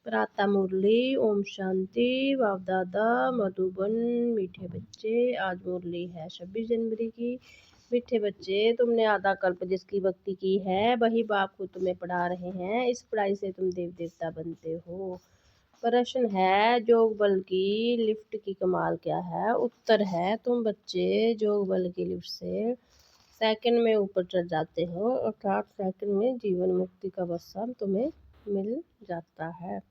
प्रातः मुरली, ओम शांति, बाप दादा, मधुबन, मीठे बच्चे। आज मुरली है 26 जनवरी की। मीठे बच्चे, तुमने आधा कल्प जिसकी भक्ति की है वही बाप को तुम्हें पढ़ा रहे हैं। इस पढ़ाई से तुम देव देवता बनते हो। प्रश्न है, जोग बल की लिफ्ट की कमाल क्या है? उत्तर है, तुम बच्चे जोग बल की लिफ्ट से सेकंड में ऊपर चढ़ जाते हो, अर्थात सेकंड में जीवन मुक्ति का बसा तुम्हें मिल जाता है।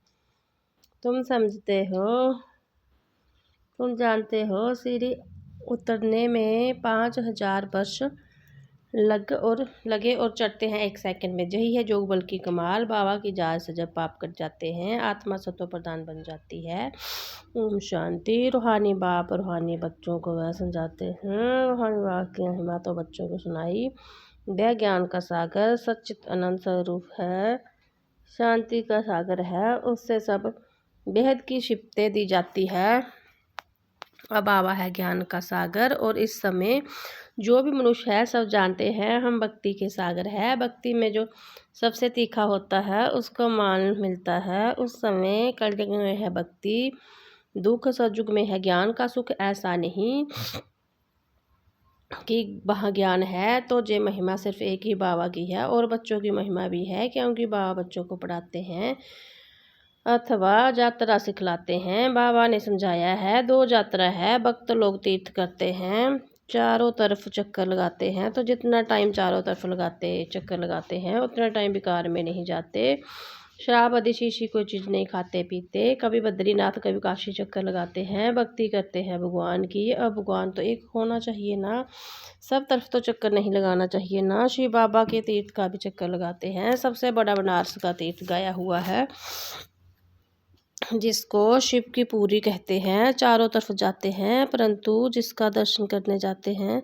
तुम समझते हो, तुम जानते हो सीढ़ी उतरने में 5000 वर्ष लगे और चढ़ते हैं 1 सेकंड में। यही है जोग बल की कमाल। बाबा की जाल से जब पाप कट जाते हैं, आत्मा सतो प्रधान बन जाती है। ओम शांति। रूहानी बाप रूहानी बच्चों को वह समझाते हैं। रूहानी बाप की महिमा तो बच्चों को सुनाई। वह ज्ञान का सागर सच्चित अनंत स्वरूप है, शांति का सागर है। उससे सब बेहद की शिफ्तें दी जाती है। अब बाबा है ज्ञान का सागर, और इस समय जो भी मनुष्य है सब जानते हैं हम भक्ति के सागर है। भक्ति में जो सबसे तीखा होता है उसको मान मिलता है। उस समय कलयुग में है भक्ति, दुख सतयुग में है ज्ञान का सुख। ऐसा नहीं कि वहाँ ज्ञान है तो ये महिमा सिर्फ एक ही बाबा की है, और बच्चों की महिमा भी है, क्योंकि बाबा बच्चों को पढ़ाते हैं अथवा यात्रा सिखलाते हैं। बाबा ने समझाया है 2 यात्रा है। भक्त लोग तीर्थ करते हैं, चारों तरफ चक्कर लगाते हैं। तो जितना टाइम चारों तरफ चक्कर लगाते हैं उतना टाइम बेकार में नहीं जाते। शराब आदि शीशी कोई चीज़ नहीं खाते पीते। कभी बद्रीनाथ कभी काशी चक्कर लगाते हैं। भक्ति करते हैं भगवान की। अब भगवान तो एक होना चाहिए ना, सब तरफ तो चक्कर नहीं लगाना चाहिए ना। शिव बाबा के तीर्थ का भी चक्कर लगाते हैं। सबसे बड़ा बनारस का तीर्थ गया हुआ है, जिसको शिव की पूरी कहते हैं। चारों तरफ जाते हैं, परंतु जिसका दर्शन करने जाते हैं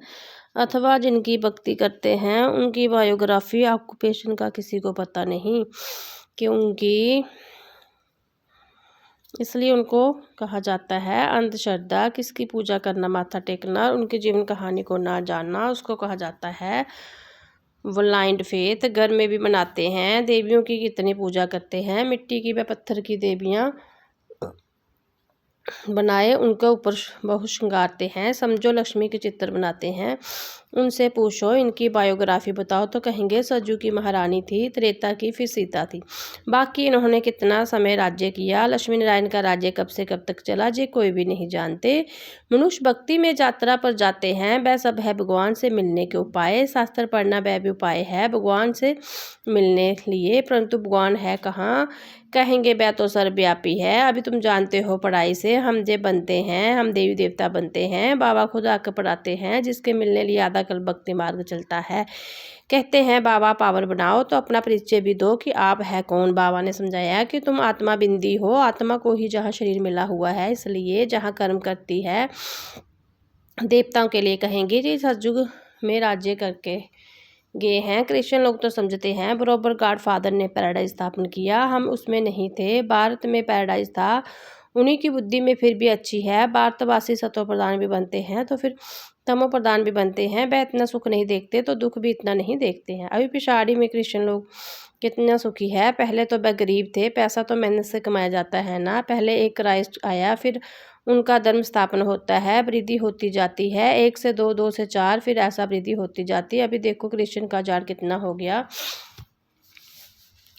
अथवा जिनकी भक्ति करते हैं उनकी बायोग्राफी ऑक्यूपेशन का किसी को पता नहीं, क्योंकि इसलिए उनको कहा जाता है अंधश्रद्धा। किसकी पूजा करना, माथा टेकना, उनकी जीवन कहानी को ना जानना, उसको कहा जाता है ब्लाइंड फेथ। घर में भी बनाते हैं, देवियों की कितनी पूजा करते हैं। मिट्टी की व पत्थर की देवियाँ बनाए उनके ऊपर बहुत श्रृंगारते हैं। समझो लक्ष्मी के चित्र बनाते हैं। उनसे पूछो इनकी बायोग्राफी बताओ तो कहेंगे सतयुग की महारानी थी, त्रेता की फिर सीता थी। बाकी इन्होंने कितना समय राज्य किया, लक्ष्मी नारायण का राज्य कब से कब तक चला, ये कोई भी नहीं जानते। मनुष्य भक्ति में यात्रा पर जाते हैं, वह सब है भगवान से मिलने के उपाय। शास्त्र पढ़ना वह भी उपाय है भगवान से मिलने लिए, परंतु भगवान है कहाँ, कहेंगे वह तो सर्वव्यापी है। अभी तुम जानते हो पढ़ाई से हम जे बनते हैं, हम देवी देवता बनते हैं। बाबा खुद आकर पढ़ाते हैं, जिसके मिलने लिए आधा कल भक्ति मार्ग चलता है। कहते हैं बाबा पावर बनाओ, तो अपना परिचय भी दो कि आप है कौन। बाबा ने समझाया कि तुम आत्मा बिंदी हो, आत्मा को ही जहाँ शरीर मिला हुआ है, इसलिए जहाँ कर्म करती है देवताओं के लिए कहेंगे जी सतयुग में राज्य करके गए हैं। क्रिश्चियन लोग तो समझते हैं बरोबर गॉड फादर ने पैराडाइज स्थापन किया, हम उसमें नहीं थे। भारत में पैराडाइज था, उन्हीं की बुद्धि में फिर भी अच्छी है। भारतवासी सतो प्रधान भी बनते हैं तो फिर तमो प्रधान भी बनते हैं। वह इतना सुख नहीं देखते तो दुख भी इतना नहीं देखते हैं। अभी पिछाड़ी में क्रिश्चियन लोग कितना सुखी है। पहले तो वह गरीब थे, पैसा तो मेहनत से कमाया जाता है ना। पहले एक क्राइस्ट आया, फिर उनका धर्म स्थापना होता है, वृद्धि होती जाती है, 1 से 2, 2 से 4, फिर ऐसा वृद्धि होती जाती है। अभी देखो क्रिश्चियन का जाड़ कितना हो गया।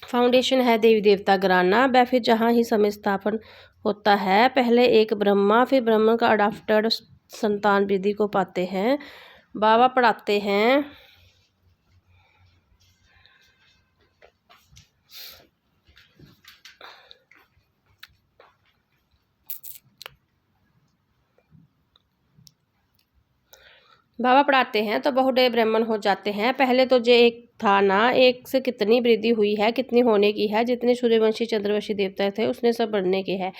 फाउंडेशन है देवी देवता घराना, वह फिर जहाँ ही समय स्थापन होता है, पहले एक ब्रह्मा फिर ब्रह्मा का अडाप्टेड संतान वृद्धि को पाते हैं। बाबा पढ़ाते हैं तो बहुडे ब्राह्मण हो जाते हैं। पहले तो जो एक था ना, एक से कितनी वृद्धि हुई है, कितनी होने की है। जितने सूर्यवंशी चंद्रवंशी देवता थे उसने सब बढ़ने के हैं।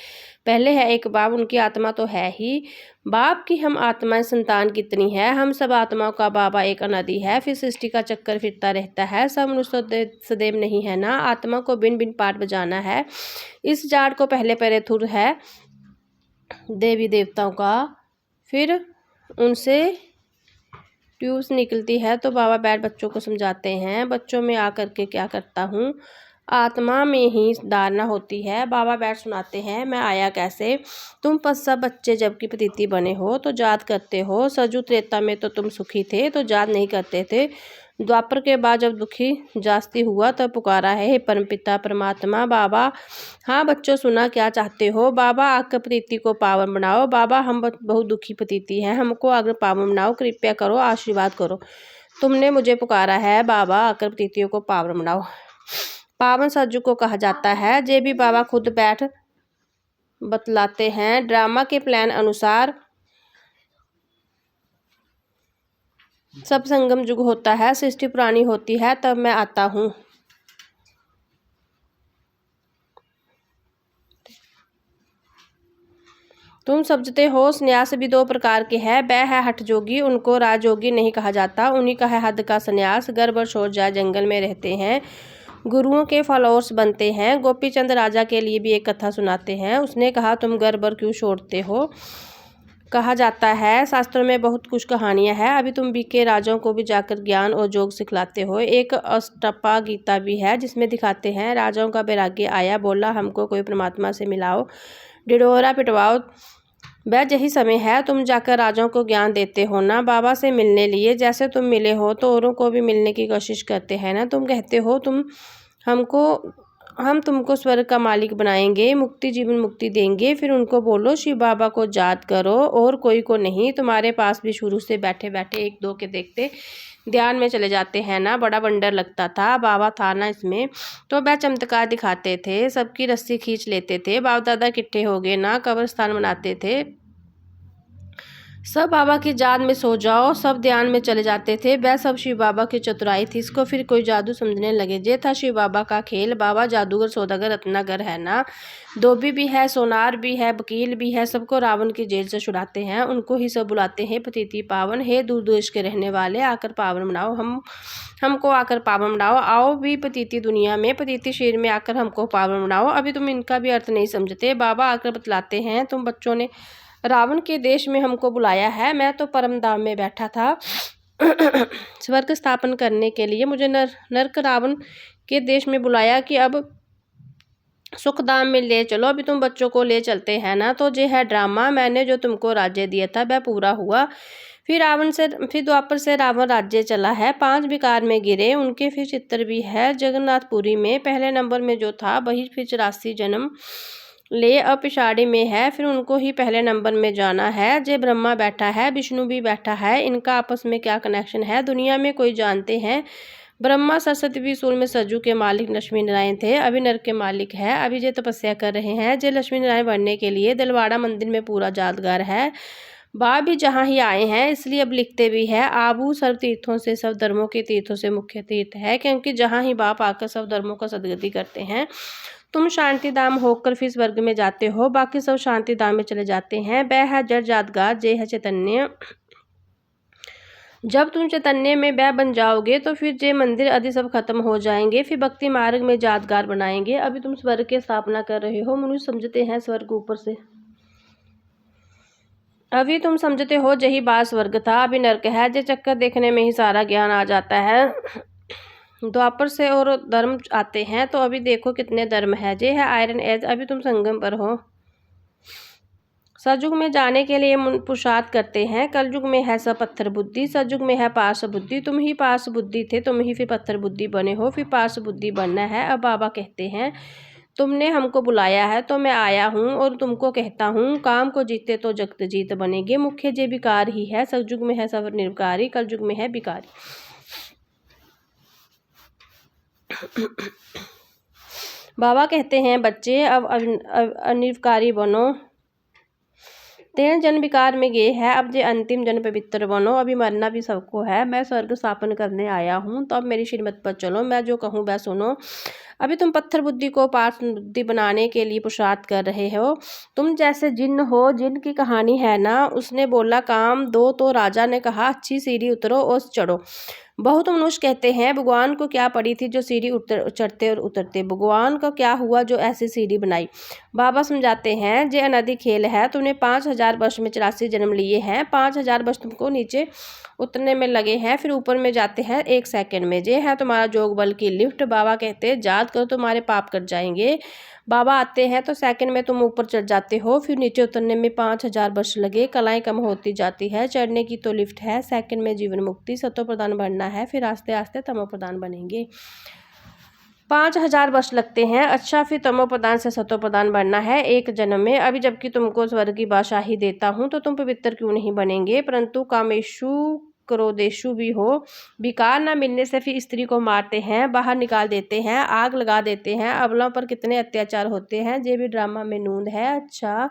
पहले है एक बाप, उनकी आत्मा तो है ही। बाप की हम आत्माएं संतान कितनी है, हम सब आत्माओं का बाबा एक अनादि है। फिर सृष्टि का चक्कर फिरता रहता है। सब मनुष्य सदैव नहीं है ना, आत्मा को बिन बिन पाठ बजाना है। इस जाड़ को पहले पहले थुर है देवी देवताओं का, फिर उनसे ट्यूब्स निकलती है। तो बाबा बैठ बच्चों को समझाते हैं। बच्चों में आकर के क्या करता हूँ, आत्मा में ही धारणा होती है। बाबा बैठ सुनाते हैं, मैं आया कैसे। तुम सब बच्चे जबकि प्रतीति बने हो तो याद करते हो। सजू त्रेता में तो तुम सुखी थे तो याद नहीं करते थे। द्वापर के बाद जब दुखी जास्ती हुआ तब पुकारा है, हे परमपिता परमात्मा। बाबा, हाँ बच्चों सुना क्या चाहते हो। बाबा, आकर प्रतीति को पावन बनाओ। बाबा, हम बहुत दुखी प्रतीति हैं, हमको आकर पावन बनाओ, कृपया करो, आशीर्वाद करो। तुमने मुझे पुकारा है बाबा, आकर प्रतीतियों को पावन बनाओ। पावन सज्जू को कहा जाता है। जे भी बाबा खुद बैठ बतलाते हैं। ड्रामा के प्लान अनुसार सब संगम युग होता है, सृष्टि पुरानी होती है, तब मैं आता हूँ। तुम समझते हो संन्यास भी दो प्रकार के हैं। वह है हठ जोगी, उनको राजयोगी नहीं कहा जाता। उन्हीं का है हद का संन्यास। घर बर छोड़ जाए जंगल में रहते हैं, गुरुओं के फॉलोअर्स बनते हैं। गोपी चंद राजा के लिए भी एक कथा सुनाते हैं। उसने कहा, तुम घर बर क्यों छोड़ते हो। कहा जाता है शास्त्रों में बहुत कुछ कहानियां हैं। अभी तुम बीके राजाओं को भी जाकर ज्ञान और योग सिखलाते हो। एक अष्टपा गीता भी है जिसमें दिखाते हैं राजाओं का वैराग्य आया, बोला हमको कोई परमात्मा से मिलाओ, ढिढोरा पिटवाओ। वह यही समय है, तुम जाकर राजाओं को ज्ञान देते हो ना, बाबा से मिलने लिए। जैसे तुम मिले हो तो औरों को भी मिलने की कोशिश करते हैं ना। तुम कहते हो हम तुमको स्वर्ग का मालिक बनाएंगे, मुक्ति जीवन मुक्ति देंगे। फिर उनको बोलो शिव बाबा को याद करो और कोई को नहीं। तुम्हारे पास भी शुरू से बैठे बैठे एक दो के देखते ध्यान में चले जाते हैं ना। बड़ा वंडर लगता था, बाबा था ना इसमें तो वह चमत्कार दिखाते थे, सबकी रस्सी खींच लेते थे। बाप दादा इकट्ठे हो गए ना, कब्रिस्तान बनाते थे। सब बाबा की याद में सो जाओ, सब ध्यान में चले जाते थे। वह सब शिव बाबा की चतुराई थी, इसको फिर कोई जादू समझने लगे। ये था शिव बाबा का खेल। बाबा जादूगर सौदागर रत्नागर है ना, धोबी भी है, सोनार भी है, वकील भी है। सबको रावण की जेल से छुड़ाते हैं, उनको ही सब बुलाते हैं प्रतीति पावन। हे दूर देश के रहने वाले, आकर पावन बनाओ, हमको आकर पावन बनाओ। आओ भी प्रतीति दुनिया में, प्रतीति शरीर में आकर हमको पावन बनाओ। अभी तुम इनका भी अर्थ नहीं समझते। बाबा आकर बतलाते हैं, तुम बच्चों ने रावण के देश में हमको बुलाया है। मैं तो परम धाम में बैठा था स्वर्ग स्थापन करने के लिए। मुझे नरक रावण के देश में बुलाया कि अब सुखधाम में ले चलो। अभी तुम बच्चों को ले चलते हैं ना। तो ये है ड्रामा। मैंने जो तुमको राज्य दिया था वह पूरा हुआ। फिर द्वापर से रावण राज्य चला है। 5 विकार में गिरे, उनके फिर चित्र भी है जगन्नाथपुरी में। पहले नंबर में जो था वही फिर 84 जन्म ले अब पिछाड़ी में है, फिर उनको ही पहले नंबर में जाना है। जे ब्रह्मा बैठा है, विष्णु भी बैठा है, इनका आपस में क्या कनेक्शन है दुनिया में कोई जानते हैं। ब्रह्मा सरस्वती भी सूल में सज्जू के मालिक लक्ष्मी नारायण थे, अभी नर के मालिक है। अभी जे तपस्या कर रहे हैं, जे लक्ष्मी नारायण बनने के लिए दिलवाड़ा मंदिर में पूरा यादगार है। बाप भी जहाँ ही आए हैं, इसलिए अब लिखते भी है आबू सर्व तीर्थों से, सब धर्मों के तीर्थों से मुख्य तीर्थ है, क्योंकि जहाँ ही बाप आकर सब धर्मों का सदगति करते हैं। तुम शांति धाम होकर फिर स्वर्ग में जाते हो, बाकी सब शांति धाम में चले जाते हैं। वह है जड़ यादगार, जे है चैतन्य। जब तुम चैतन्य में वह बन जाओगे तो फिर जे मंदिर आदि सब खत्म हो जाएंगे, फिर भक्ति मार्ग में यादगार बनाएंगे। अभी तुम स्वर्ग की स्थापना कर रहे हो, मनुष्य समझते हैं स्वर्ग ऊपर से। अभी तुम समझते हो यही बात स्वर्ग था, अभी नरक है। जे चक्कर देखने में ही सारा ज्ञान आ जाता है। द्वापर से और धर्म आते हैं, तो अभी देखो कितने धर्म है। जे है आयरन एज, अभी तुम संगम पर हो। सतयुग में जाने के लिए पुरुषार्थ करते हैं, कलयुग में है सब पत्थर बुद्धि, सतयुग में है पार्श बुद्धि। तुम ही पार्श बुद्धि थे, तुम ही फिर पत्थर बुद्धि बने हो, फिर पार्श बुद्धि बनना है। अब बाबा कहते हैं, तुमने हमको बुलाया है तो मैं आया हूँ और तुमको कहता हूँ, काम को जीते तो जगत जीत बनेंगे। मुख्य जे विकार ही है, सतयुग में है सब निर्विकारी, कलयुग में है विकारी। बाबा कहते हैं, बच्चे अब अनिर्विकारी बनो। 13 जन्म विकार में गए है, अब जे अंतिम जन्म पवित्र बनो। अभी मरना भी सबको है, मैं स्वर्ग स्थापन करने आया हूँ, तो अब मेरी श्रीमत पर चलो, मैं जो कहूँ वह सुनो। अभी तुम पत्थर बुद्धि को पार्श बुद्धि बनाने के लिए पुरुषार्थ कर रहे हो। तुम जैसे जिन्न हो, जिन्न की कहानी है ना। उसने बोला काम दो, तो राजा ने कहा अच्छी सीढ़ी उतरो और चढ़ो। बहुत मनुष्य कहते हैं भगवान को क्या पड़ी थी जो सीढ़ी चढ़ते और उतरते, भगवान का क्या हुआ जो ऐसी सीढ़ी बनाई। बाबा समझाते हैं जे अनदि खेल है, तुमने 5000 वर्ष में 84 जन्म लिए हैं, 5000 वर्ष तुमको नीचे उतरने में लगे हैं, फिर ऊपर में जाते हैं 1 सेकंड में। जे है तुम्हारा जोग बल की लिफ्ट। बाबा कहते हैं याद करो तुम्हारे पाप कट जाएंगे। बाबा आते हैं तो सेकंड में तुम ऊपर चढ़ जाते हो, फिर नीचे उतरने में 5000 वर्ष लगे। कलाएं कम होती जाती है, चढ़ने की तो लिफ्ट है, सेकंड में जीवन मुक्ति। सतो प्रधान बनना है, फिर आस्ते आस्ते तमो प्रधान बनेंगे। 5000 वर्ष लगते हैं। अच्छा, फिर तमो प्रधान से सतो प्रधान बनना है 1 जन्म में। अभी जबकि तुमको स्वर्ग की बादशाही देता हूँ तो तुम पवित्र क्यों नहीं बनेंगे। परंतु कामेशु क्रोधेशु भी हो, विकार न मिलने से फिर स्त्री को मारते हैं, बाहर निकाल देते हैं, आग लगा देते हैं। अबलों पर कितने अत्याचार होते हैं, ये भी ड्रामा में नूंद है। अच्छा,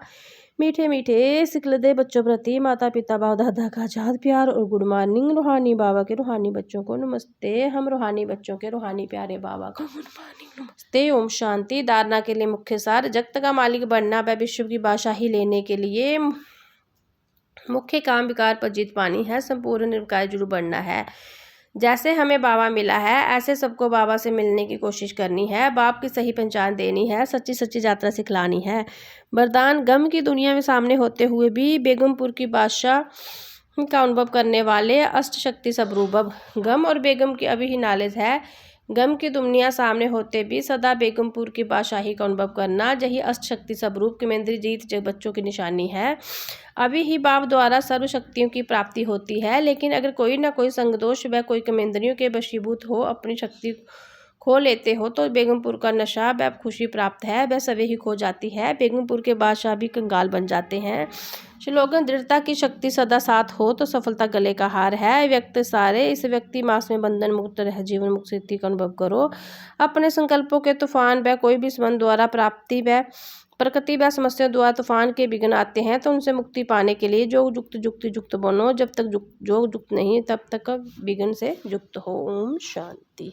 मीठे मीठे सिकलदे बच्चों प्रति माता पिता बाप दादा का आजाद प्यार और गुड मॉर्निंग। रूहानी बाबा के रूहानी बच्चों को नमस्ते। हम रूहानी बच्चों के रूहानी प्यारे बाबा को गुड मॉर्निंग नमस्ते। ओम शांति। धारणा के लिए मुख्य सार, जगत का मालिक बनना व विश्व की बादशाही लेने के लिए मुख्य काम विकार पर जीत पानी है, संपूर्ण निर्विकार जरूर बनना है। जैसे हमें बाबा मिला है ऐसे सबको बाबा से मिलने की कोशिश करनी है, बाप की सही पहचान देनी है, सच्ची सच्ची यात्रा सिखलानी है। वरदान, गम की दुनिया में सामने होते हुए भी बेगमपुर की बादशाह का अनुभव करने वाले अष्ट शक्ति स्वरूप। गम और बेगम की अभी ही नॉलेज है। गम की दुनिया सामने होते भी सदा बेगमपुर की बादशाही का अनुभव करना, यही अष्ट शक्ति स्वरूप केंद्रीय जीत बच्चों की निशानी है। अभी ही बाप द्वारा सर्व शक्तियों की प्राप्ति होती है, लेकिन अगर कोई ना कोई संगदोष व कोई कमेंद्रियों के वशीभूत हो अपनी शक्ति खो लेते हो तो बेगमपुर का नशा व खुशी प्राप्त है वह सभी ही खो जाती है। बेगमपुर के बादशाह भी कंगाल बन जाते हैं। श्लोगन, दृढ़ता की शक्ति सदा साथ हो तो सफलता गले का हार है। व्यक्ति सारे इस व्यक्ति मास में बंधन मुक्त रह जीवन मुक्त स्थिति का अनुभव करो। अपने संकल्पों के तूफान व कोई भी संबंध द्वारा प्राप्ति व प्रकृति व समस्या द्वारा तूफान के विघ्न आते हैं तो उनसे मुक्ति पाने के लिए जो युक्त बनो। जब तक जो युक्त नहीं तब तक विघ्न से युक्त हो। ओम शांति।